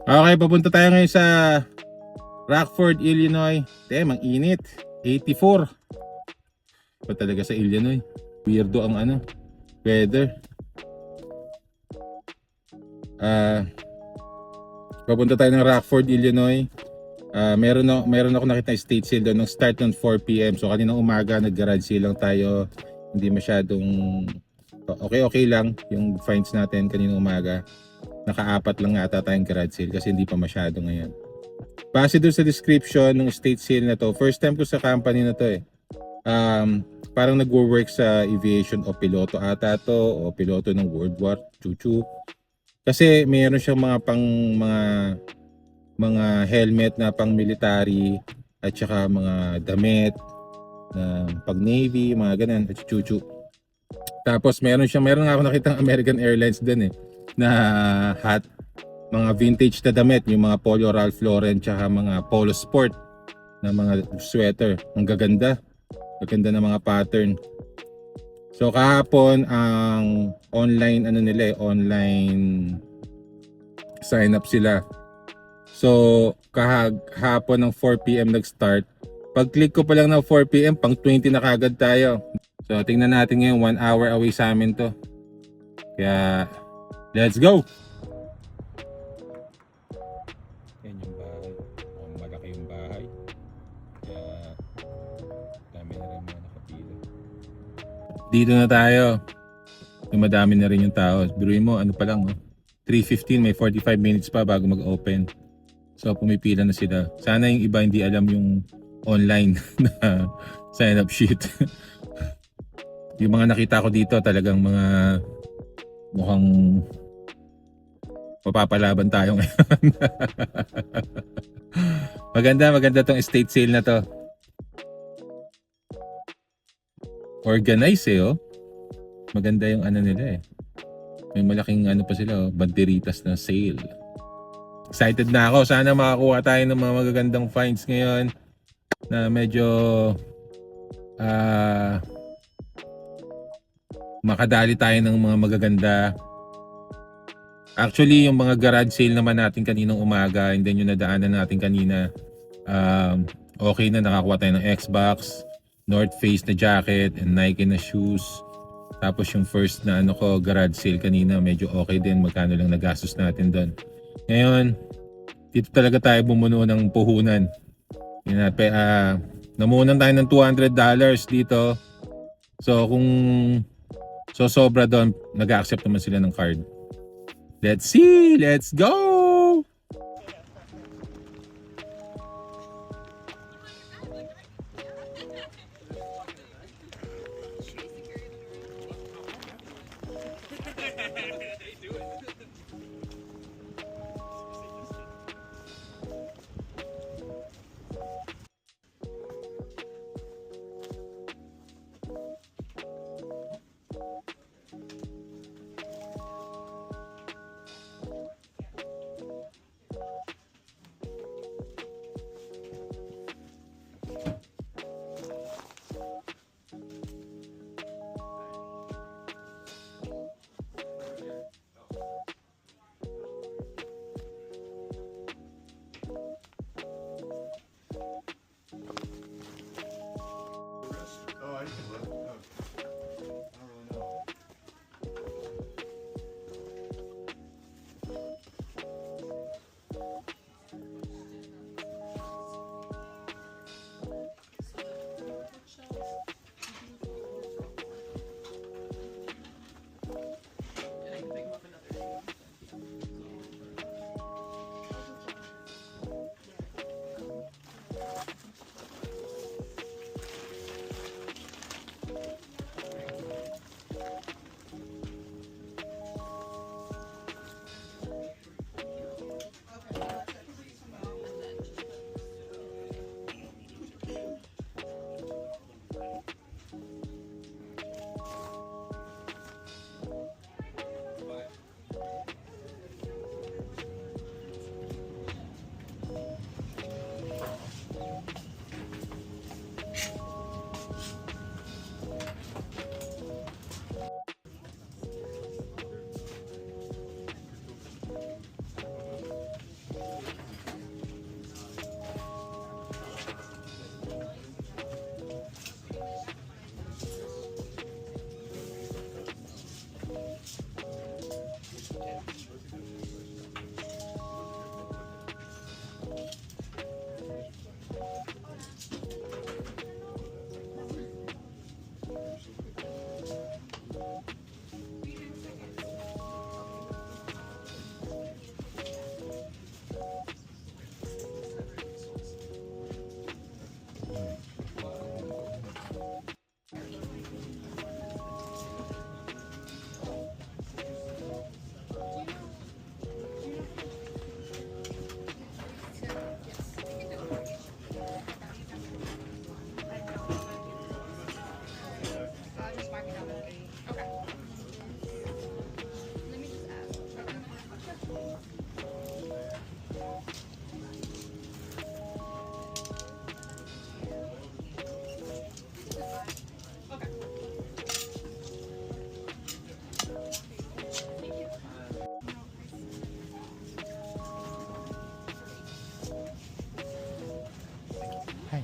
Okay, papunta tayo ngayon sa Rockford, Illinois. Mang init. 84. Pa talaga sa Illinois. Weirdo ang weather. Papunta tayo ng Rockford, Illinois. Meron ako nakita state sale doon ng start ng 4 PM. So kaninang umaga nag-garage sale lang tayo. Hindi masyadong okay lang yung finds natin kaninang umaga. Naka-4 lang ata tayong garage sale kasi hindi pa masyado ngayon. Base doon sa description ng state sale na to, first time ko sa company na to parang nagwo-work sa aviation o piloto ata to o piloto ng World War Chuchu. Kasi mayroon siyang mga helmet na pang military at saka mga damit na pag Navy, mga ganun at chuchu. Tapos meron nga ako nakitang American Airlines din na hat, mga vintage na damit, yung mga Polo Ralph Lauren tsaka mga Polo Sport na mga sweater. Ang gaganda ng mga pattern. So kahapon ang online online sign up sila. So kahapon ng 4 PM nag-start. Pag click ko pa lang ng 4 PM pang 20 na kagad tayo. So tingnan natin ngayon, 1 hour away sa amin to. Kaya let's go! Yan yung bahay. Malaki yung bahay. Kaya dami na rin mga nakapila. Dito na tayo. Madami na rin yung tao. Biruin mo, pa lang 3:15, may 45 minutes pa bago mag-open. So pumipila na sila. Sana yung iba hindi alam yung online na sign up sheet. Yung mga nakita ko dito talagang mga mukhang mapapalaban tayo ngayon. Maganda tong estate sale na to. Organize Maganda yung nila May malaking pa sila banderitas na sale. Excited na ako. Sana makakuha tayo ng mga magagandang finds ngayon na medyo makadali tayo ng mga magaganda. Actually, yung mga garage sale naman natin kaninang umaga and then yung nadaanan natin kanina, okay na, nakakuha tayo ng Xbox, North Face na jacket, and Nike na shoes. Tapos yung first na garage sale kanina, medyo okay din, magkano lang nagastos natin doon. Ngayon, dito talaga tayo bumuno ng puhunan. Namunan tayo ng $200 dito. So kung sobra doon, nag-accept naman sila ng card. Let's see! Let's go!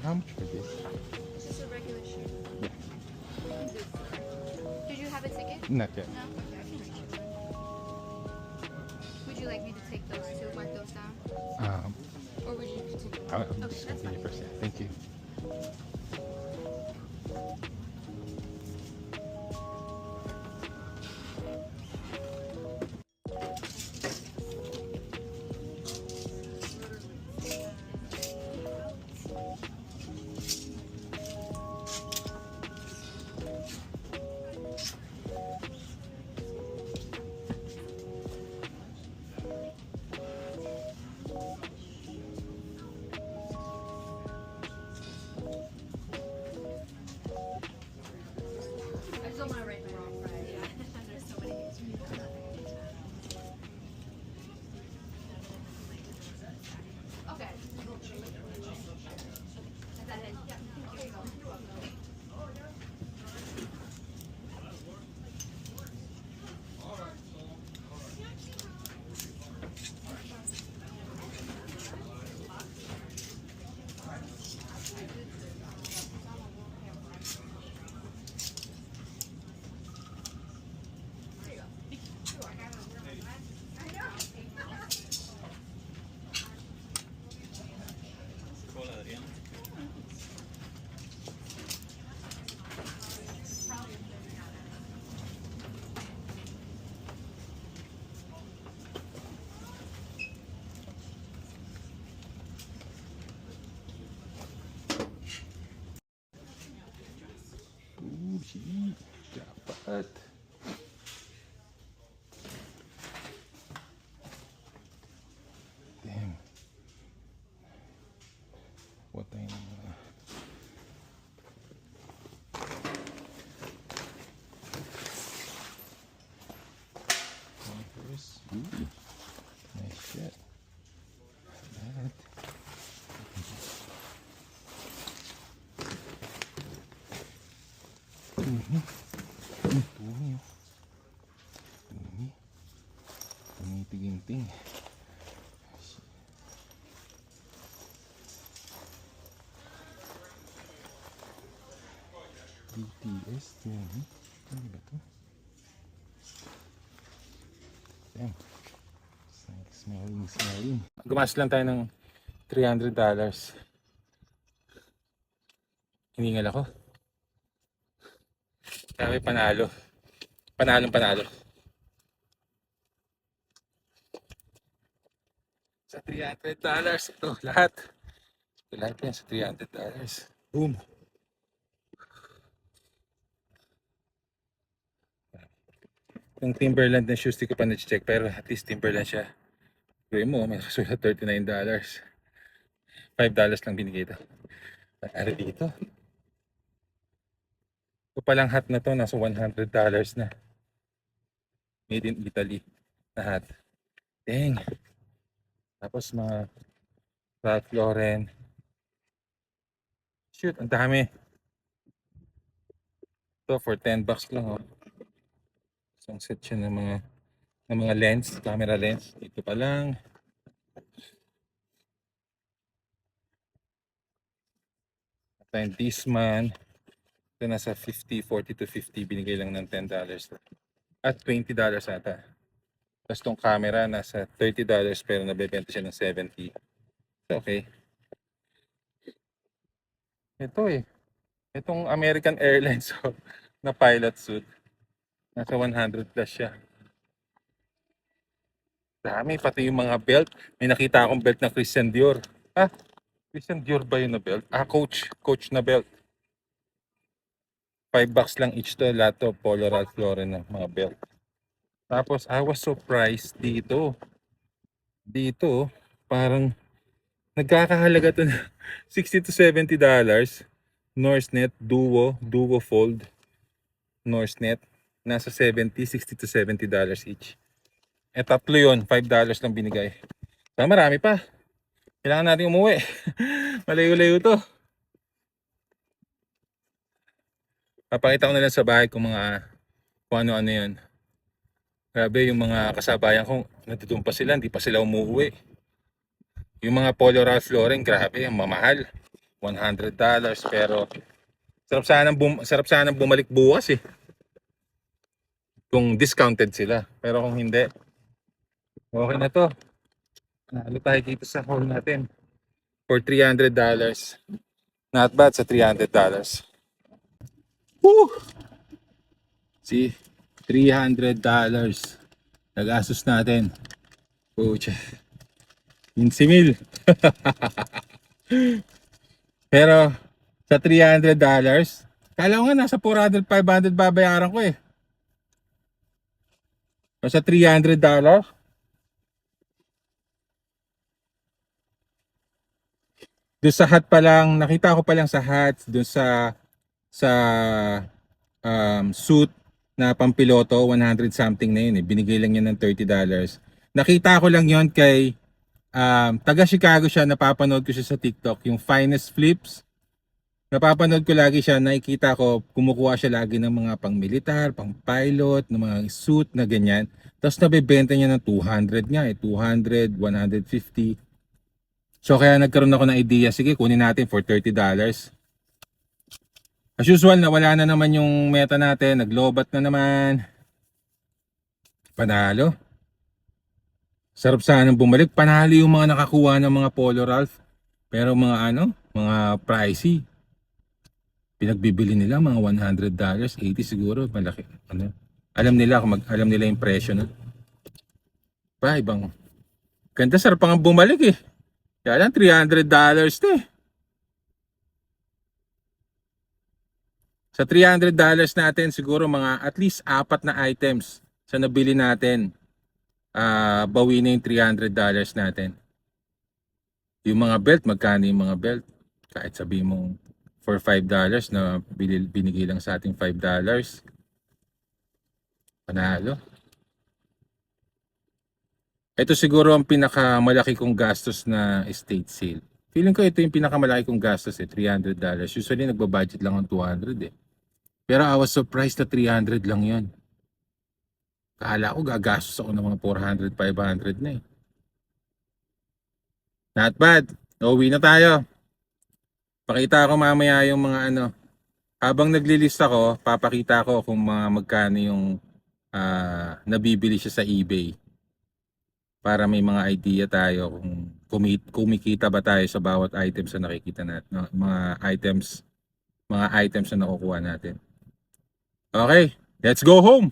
How much for this? Just a regular shirt. Yeah. Did you have a ticket? Not yet. No? Okay, I can write you one. Would you like me to take those two, mark those down? Or would you continue? I'm Okay, just that's continue fine. first. Yeah. Thank you. I just don't want to write the wrong Friday. There's so many things. Okay. Is that it? Yeah. Here you go. You're welcome. Shit. Dapat. Damn. What tayo na mga. First. Ooh. Nice shit. That. Tumi. Tumi. Tumi. Tumiting-ting. BTS. Tumi. Ano ba ito? Damn. It's like smelling. Gumas lang tayo ng $300. Hiningal ako. Kaya panalo. Panalo. Sa $300 ito lahat. Ito lahat yan sa $300. Boom. Yung Timberland na shoes, di ko pa na-check, pero at least Timberland siya. Gawin mo, may kasulat $39. $5 lang binigay ito. Ano dito? Ito palang hat na to, nasa $100 na. Made in Italy na hat. Dang. Tapos mga Ralph Lauren. Shoot, ang dami. Ito for $10 lang, oh. Isang set siya ng mga lens, camera lens. Dito pa lang. At this man, ito nasa 40 to 50, binigay lang ng $10. At $20 ata. Tapos tong camera nasa $30 pero nabebenta siya ng 70. Okay. Ito itong American Airlines na pilot suit. Nasa 100 plus siya. Dami, pati yung mga belt. May nakita akong belt na Christian Dior. Christian Dior ba yun na belt? Coach na belt. $5 lang each to, lahat to Polo Ralph Lauren na mga belt. Tapos I was surprised dito. Parang nagkakahalaga to na $60 to $70. Norsenet Duo Fold. Norsenet nasa $60 to $70 each. Tatlo yun, $5 lang binigay. So, marami pa. Kailangan natin umuwi. Malayo-layo to. Papakita ko na lang sa bahay kung ano-ano yun. Grabe yung mga kasabayan ko, natutun pa sila, hindi pa sila umuwi. Yung mga Polo Ralph Lauren, grabe, ang mamahal. $100 pero sarap sanang bumalik bukas eh. Kung discounted sila. Pero kung hindi, okay na to. Nalo tayo dito sa haul natin for $300. Not bad sa $300. Woo! See, $300 nagastos natin. Pucha. 15,000. Pero sa $300, kala ko nga nasa 400, 500 babayaran ko eh. Pero sa $300, doon sa hat pa lang, nakita ko pa lang sa hat, doon sa suit na pampiloto, 100 something na yun eh. Binigay lang yan ng $30. Nakita ko lang yon kay taga Chicago siya, napapanood ko siya sa TikTok, yung Finest Flips. Napapanood ko lagi siya, nakikita ko, kumukuha siya lagi ng mga pang-militar, pang-pilot, ng mga suit na ganyan. Tapos nabebenta niya ng 200 nga eh, 200, 150. So kaya nagkaroon ako ng idea, sige kunin natin for $30. As usual, nawala na naman yung meta natin, naglobat na naman. Panalo. Sarap sanang bumalik. Panalo yung mga nakakuha ng mga Polo Ralph. Pero mga pricey. Pinagbibili nila mga $100, 80 siguro, malaki. Alam nila yung presyo na. Ibang. Ganda, sarap pang bumalik eh. Kaya lang $300 to eh. Sa $300 natin, siguro mga at least 4 na items sa nabili natin. Bawi na yung $300 natin. Yung mga belt, magkano yung mga belt? Kahit sabi mo for $5 na binigay lang sa ating $5. Panalo. Ito siguro ang pinakamalaki kong gastos na estate sale. Feeling ko ito yung pinakamalaki kong gastos eh, $300. Usually nagbabudget lang ng 200 eh. Pero I was surprised na 300 lang yan. Kala ko gagastos ako ng mga 400, 500 na eh. Not bad. Uwi na tayo. Pakita ko mamaya yung mga Habang naglilista ko, papakita ko kung magkano yung nabibili siya sa eBay. Para may mga idea tayo kung kumikita ba tayo sa bawat items na nakikita natin. Mga items na nakukuha natin. Okay, let's go home!